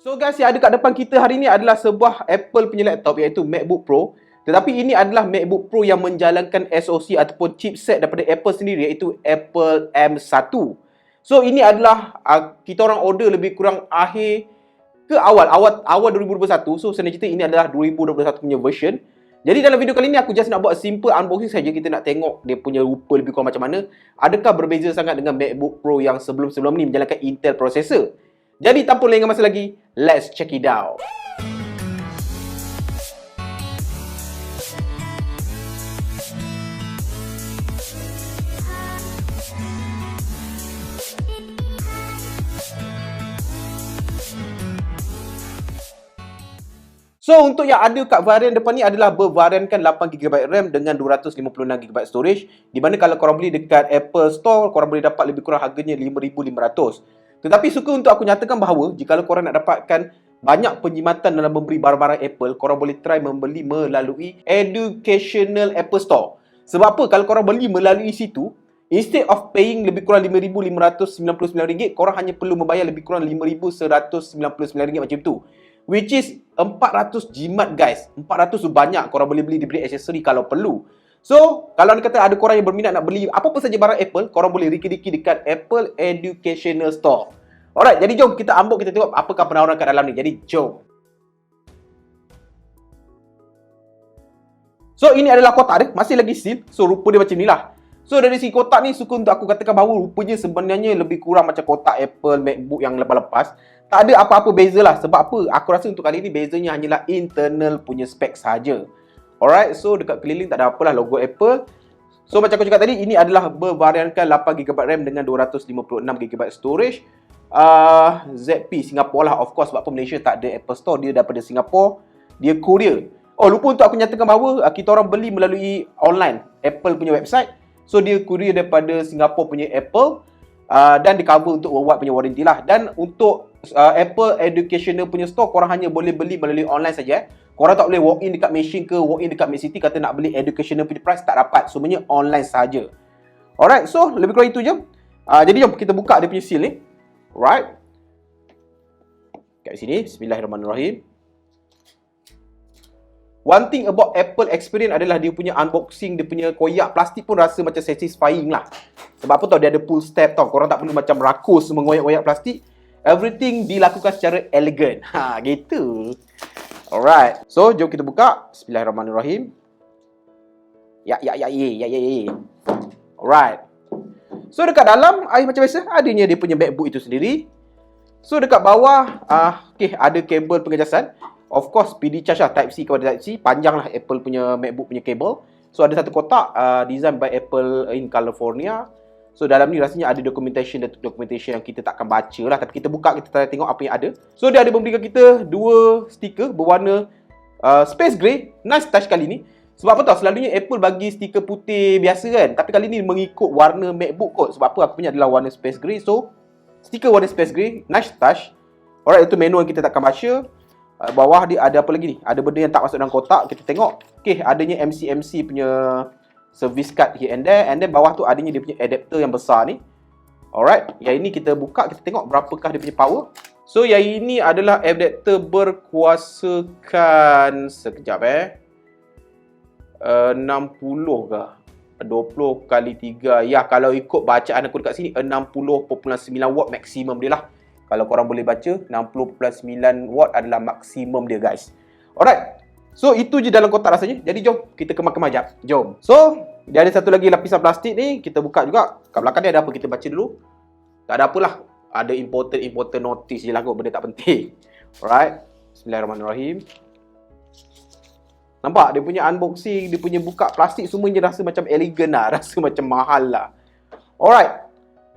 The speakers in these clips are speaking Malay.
So guys, yang ada kat depan kita hari ni adalah sebuah Apple punya laptop iaitu MacBook Pro. Tetapi ini adalah MacBook Pro yang menjalankan SoC ataupun chipset daripada Apple sendiri iaitu Apple M1. So ini adalah kita orang order lebih kurang akhir ke awal 2021. So sebenarnya cerita ini adalah 2021 punya version. Jadi dalam video kali ni aku just nak buat simple unboxing saja. Kita nak tengok dia punya rupa lebih kurang macam mana. Adakah berbeza sangat dengan MacBook Pro yang sebelum-sebelum ni menjalankan Intel processor. Jadi tanpa lengah masa lagi, let's check it out. So untuk yang ada kat varian depan ni adalah bervariankan 8GB RAM dengan 256GB storage. Di mana kalau korang beli dekat Apple Store, korang boleh dapat lebih kurang harganya RM5,500. Tetapi suka untuk aku nyatakan bahawa jika korang nak dapatkan banyak penjimatan dalam membeli barang-barang Apple, korang boleh try membeli melalui Educational Apple Store. Sebab apa? Kalau korang beli melalui situ, instead of paying lebih kurang RM5,599, korang hanya perlu membayar lebih kurang RM5,199 macam tu. Which is 400 jimat guys. 400 tu banyak. Korang boleh beli diberi aksesori kalau perlu. So, kalau anda kata ada korang yang berminat nak beli apa-apa saja barang Apple, korang boleh riki-riki dekat Apple Educational Store. Alright, jadi jom kita unbox, kita tengok apakah penawaran kat dalam ni. Jadi, jom. So, ini adalah kotak dia. Masih lagi seal. So, rupa dia macam ni lah. So, dari segi kotak ni, suka untuk aku katakan bahawa rupanya sebenarnya lebih kurang macam kotak Apple MacBook yang lepas-lepas. Tak ada apa-apa beza lah. Sebab apa? Aku rasa untuk kali ni bezanya hanyalah internal punya spek sahaja. Alright, so dekat keliling tak ada apalah logo Apple. So macam aku cakap tadi, ini adalah bervariankan 8GB RAM dengan 256GB storage. ZP Singapore lah, of course, sebab Malaysia tak ada Apple Store. Dia daripada Singapore, dia Korea. Oh, lupa untuk aku nyatakan bahawa kita orang beli melalui online Apple punya website. So dia courier daripada Singapore punya Apple. Dan di cover untuk worldwide punya warranty lah. Dan untuk Apple Educational punya store, korang hanya boleh beli melalui online saja. Korang tak boleh walk in dekat Machine ke walk in dekat Macity kata nak beli Educational punya price, tak dapat. Semuanya online saja. Alright, so lebih kurang itu je. Jadi jom kita buka dia punya seal ni. Alright. Kat sini, bismillahirrahmanirrahim. One thing about Apple experience adalah dia punya unboxing, dia punya koyak plastik pun rasa macam satisfying lah. Sebab apa tau, dia ada pull step tau. Korang tak perlu macam rakus mengoyak-oyak plastik. Everything dilakukan secara elegan. Gitu. Alright. So, jom kita buka. Bismillahirrahmanirrahim. Ya. Alright. So, dekat dalam, macam biasa, adanya dia punya MacBook itu sendiri. So, dekat bawah, ada kabel pengecasan. Of course, PD charge lah, Type-C kepada Type-C. Panjang lah Apple punya MacBook punya kabel. So, ada satu kotak design by Apple in California. So, dalam ni rasanya ada documentation yang kita takkan baca lah. Tapi kita buka, kita tengok apa yang ada. So, dia ada memberikan kita dua stiker berwarna space grey. Nice touch kali ni. Sebab apa tau, selalunya Apple bagi stiker putih biasa kan. Tapi kali ni mengikut warna MacBook kot. Sebab apa, aku punya adalah warna space grey. So, stiker warna space grey. Nice touch. Alright, itu manual kita takkan baca. Bawah dia ada apa lagi ni? Ada benda yang tak masuk dalam kotak. Kita tengok. Okay, adanya MCMC punya service card here and there. And then bawah tu adanya dia punya adapter yang besar ni. Alright. Yang ini kita buka, kita tengok berapakah dia punya power. So, yang ini adalah adapter berkuasakan sekejap 60 ke? 20 kali 3. Ya, kalau ikut bacaan aku dekat sini 60.9 watt maksimum dia lah. Kalau korang boleh baca, 60.9 watt adalah maksimum dia guys. Alright. So, itu je dalam kotak rasanya. Jadi, jom kita kemas-kemas jap. Jom. So, dia ada satu lagi lapisan plastik ni. Kita buka juga. Kat belakang dia ada apa? Kita baca dulu. Tak ada apalah. Ada important notice je lah kot. Benda tak penting. Alright. Bismillahirrahmanirrahim. Nampak? Dia punya unboxing, dia punya buka plastik semuanya rasa macam elegan lah. Rasa macam mahal lah. Alright.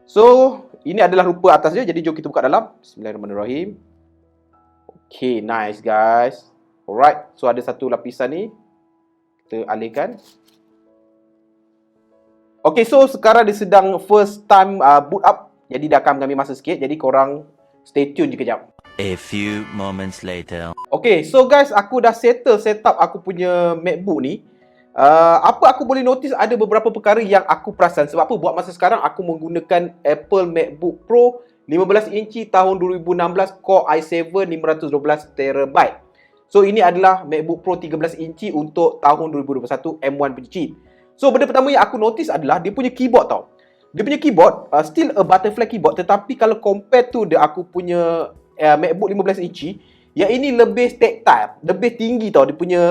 So, ini adalah rupa atas dia. Jadi, jom kita buka dalam. Bismillahirrahmanirrahim. Okay, nice guys. Alright. So, ada satu lapisan ni. Kita alihkan. Okay, so sekarang dia sedang first time boot up. Jadi, dah akan mengambil masa sikit. Jadi, korang stay tune je kejap. A few moments later. Okay, so guys, aku dah set up aku punya MacBook ni. Apa aku boleh notice ada beberapa perkara yang aku perasan. Sebab apa? Buat masa sekarang aku menggunakan Apple MacBook Pro 15 inci tahun 2016 Core i7 512TB. So ini adalah MacBook Pro 13 inci untuk tahun 2021 M1 punya chip. So benda pertama yang aku notice adalah dia punya keyboard tau. Dia punya keyboard still a butterfly keyboard, tetapi kalau compare to aku punya MacBook 15 inci, yang ini lebih tactile, lebih tinggi tau dia punya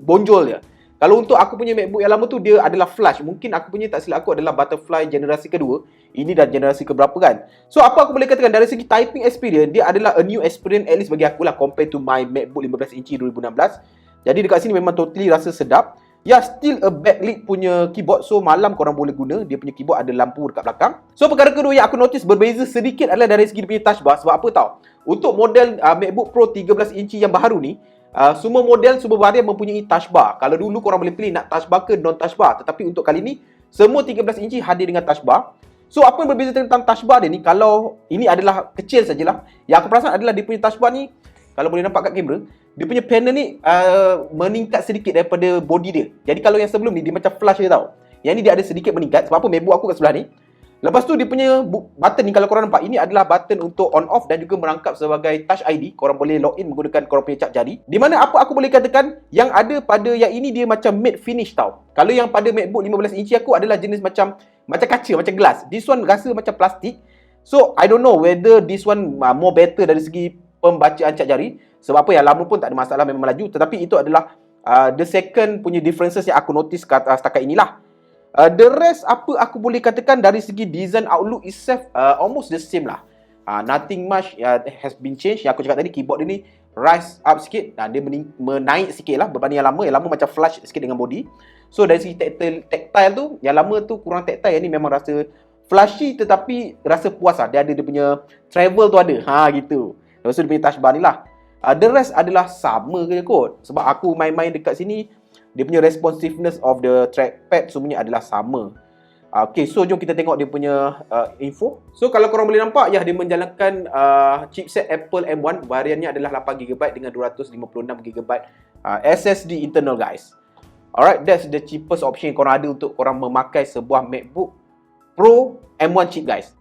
bonjol dia. Kalau untuk aku punya MacBook yang lama tu dia adalah flush. Mungkin aku punya tak silap aku adalah butterfly generasi kedua. Ini dah generasi keberapa kan. So apa aku boleh katakan dari segi typing experience, dia adalah a new experience at least bagi aku lah compare to my MacBook 15 inci 2016. Jadi dekat sini memang totally rasa sedap. Ya, still a backlit punya keyboard. So malam korang boleh guna. Dia punya keyboard ada lampu dekat belakang. So perkara kedua yang aku notice berbeza sedikit adalah dari segi dia punya touch bar. Sebab apa tau? Untuk model MacBook Pro 13 inci yang baru ni, semua model, semua varian mempunyai touch bar. Kalau dulu korang boleh pilih nak touch bar ke non touch bar. Tetapi untuk kali ni, semua 13 inci hadir dengan touch bar. So apa yang berbeza tentang touch bar dia ni? Kalau ini adalah kecil sajalah. Yang aku perasan adalah dia punya touch bar ni, kalau boleh nampak kat kamera, dia punya panel ni meningkat sedikit daripada body dia. Jadi kalau yang sebelum ni dia macam flush je tau. Yang ni dia ada sedikit meningkat. Sebab apa? MacBook aku kat sebelah ni. Lepas tu dia punya button ni kalau korang nampak, ini adalah button untuk on off dan juga merangkap sebagai touch ID. Korang boleh login menggunakan korang punya cap jari. Di mana apa aku boleh katakan, yang ada pada yang ini dia macam matte finish tau. Kalau yang pada MacBook 15 inci aku adalah jenis macam kaca, macam glass. This one rasa macam plastik. So I don't know whether this one more better dari segi pembacaan cap jari. Sebab apa, yang lama pun tak ada masalah, memang melaju. Tetapi itu adalah the second punya differences yang aku notice setakat inilah. The rest apa aku boleh katakan dari segi design outlook itself almost the same lah. Nothing much has been changed. Yang aku cakap tadi, keyboard dia ni rise up sikit dan dia menaik sikit lah berbanding yang lama. Yang lama macam flush sikit dengan body. So dari segi tactile tu, yang lama tu kurang tactile. Yang ni memang rasa flashy tetapi rasa puas lah. Dia punya travel tu ada. Gitu. Lepas tu dia punya touch bar ni lah. The rest adalah sama je kot. Sebab aku main-main dekat sini, dia punya responsiveness of the trackpad semuanya adalah sama. Okay, so jom kita tengok dia punya info. So kalau korang boleh nampak, ya dia menjalankan chipset Apple M1. Variannya adalah 8GB dengan 256GB SSD internal guys. Alright, that's the cheapest option yang korang ada untuk korang memakai sebuah MacBook Pro M1 chip guys.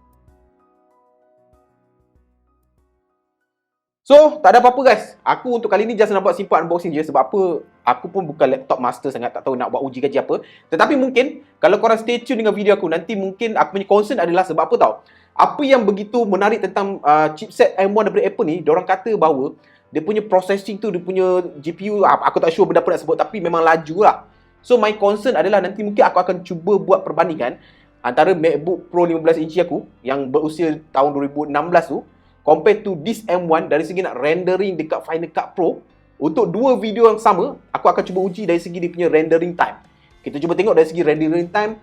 So, tak ada apa-apa guys. Aku untuk kali ni just nak buat simple unboxing je. Sebab apa? Aku pun bukan laptop master sangat. Tak tahu nak buat uji kaji apa. Tetapi mungkin, kalau korang stay tune dengan video aku, nanti mungkin aku punya concern adalah sebab apa tau? Apa yang begitu menarik tentang chipset M1 daripada Apple ni, diorang kata bahawa dia punya processing tu, dia punya GPU, aku tak sure benda apa nak sebut, tapi memang laju lah. So, my concern adalah nanti mungkin aku akan cuba buat perbandingan antara MacBook Pro 15 inci aku, yang berusia tahun 2016 tu, compared to this M1 dari segi nak rendering dekat Final Cut Pro. Untuk dua video yang sama, aku akan cuba uji dari segi dia punya rendering time. Kita cuba tengok dari segi rendering time,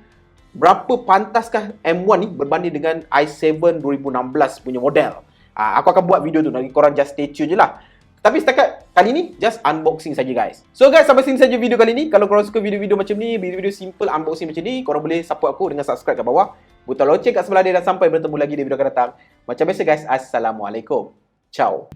berapa pantaskah M1 ni berbanding dengan i7 2016 punya model. Aku akan buat video tu, nanti korang just stay tune je lah. Tapi setakat kali ni, just unboxing saja guys. So guys, sampai sini saja video kali ni. Kalau korang suka video-video macam ni, video-video simple unboxing macam ni, korang boleh support aku dengan subscribe kat bawah, butang loceng kat sebelah dia, dan sampai bertemu lagi di video akan datang. Macam biasa guys, Assalamualaikum. Ciao.